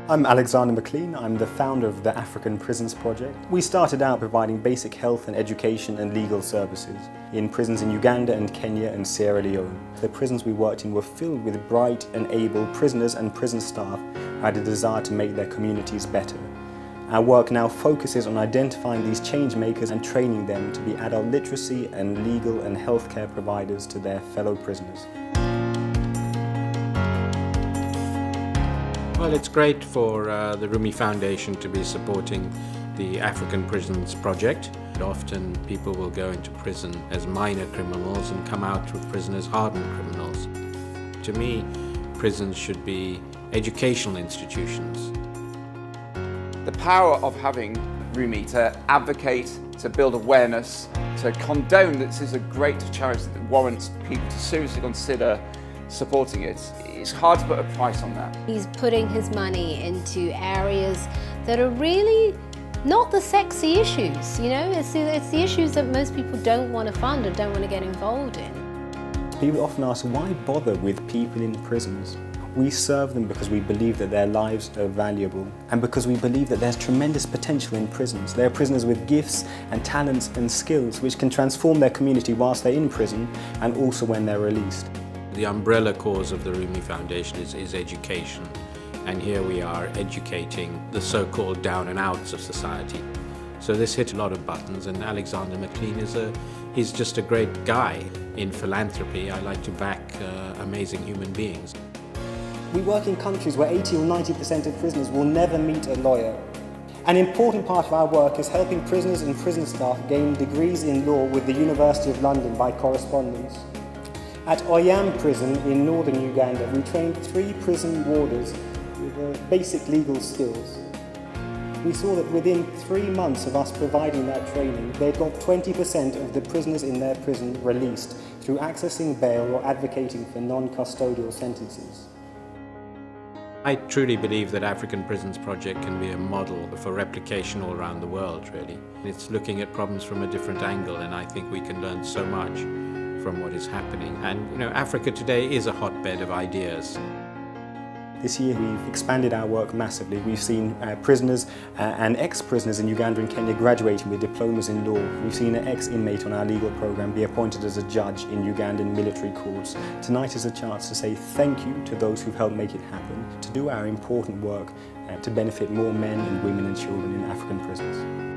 I'm Alexander McLean. I'm the founder of the African Prisons Project. We started out providing basic health and education and legal services in prisons in Uganda and Kenya and Sierra Leone. The prisons we worked in were filled with bright and able prisoners and prison staff who had a desire to make their communities better. Our work now focuses on identifying these change makers and training them to be adult literacy and legal and healthcare providers to their fellow prisoners. Well, it's great for the Rumi Foundation to be supporting the African Prisons Project. Often people will go into prison as minor criminals and come out through prison as hardened criminals. To me, prisons should be educational institutions. The power of having Rumi to advocate, to build awareness, to condone that this is a great charity that warrants people to seriously consider supporting it. It's hard to put a price on that. He's putting his money into areas that are really not the sexy issues, you know? It's the issues that most people don't want to fund or don't want to get involved in. People often ask, why bother with people in prisons? We serve them because we believe that their lives are valuable and because we believe that there's tremendous potential in prisons. There are prisoners with gifts and talents and skills which can transform their community whilst they're in prison and also when they're released. The umbrella cause of the Rumi Foundation is education, and here we are educating the so-called down and outs of society. So this hit a lot of buttons, and Alexander McLean he's just a great guy. In philanthropy, I like to back amazing human beings. We work in countries where 80 or 90% of prisoners will never meet a lawyer. An important part of our work is helping prisoners and prison staff gain degrees in law with the University of London by correspondence. At Oyam prison in northern Uganda, we trained 3 prison warders with basic legal skills. We saw that within 3 months of us providing that training, they'd got 20% of the prisoners in their prison released through accessing bail or advocating for non-custodial sentences. I truly believe that African Prisons Project can be a model for replication all around the world, really. It's looking at problems from a different angle, and I think we can learn so much from what is happening. And you know, Africa today is a hotbed of ideas. This year we've expanded our work massively. We've seen prisoners and ex-prisoners in Uganda and Kenya graduating with diplomas in law. We've seen an ex-inmate on our legal program be appointed as a judge in Ugandan military courts. Tonight is a chance to say thank you to those who've helped make it happen, to do our important work to benefit more men and women and children in African prisons.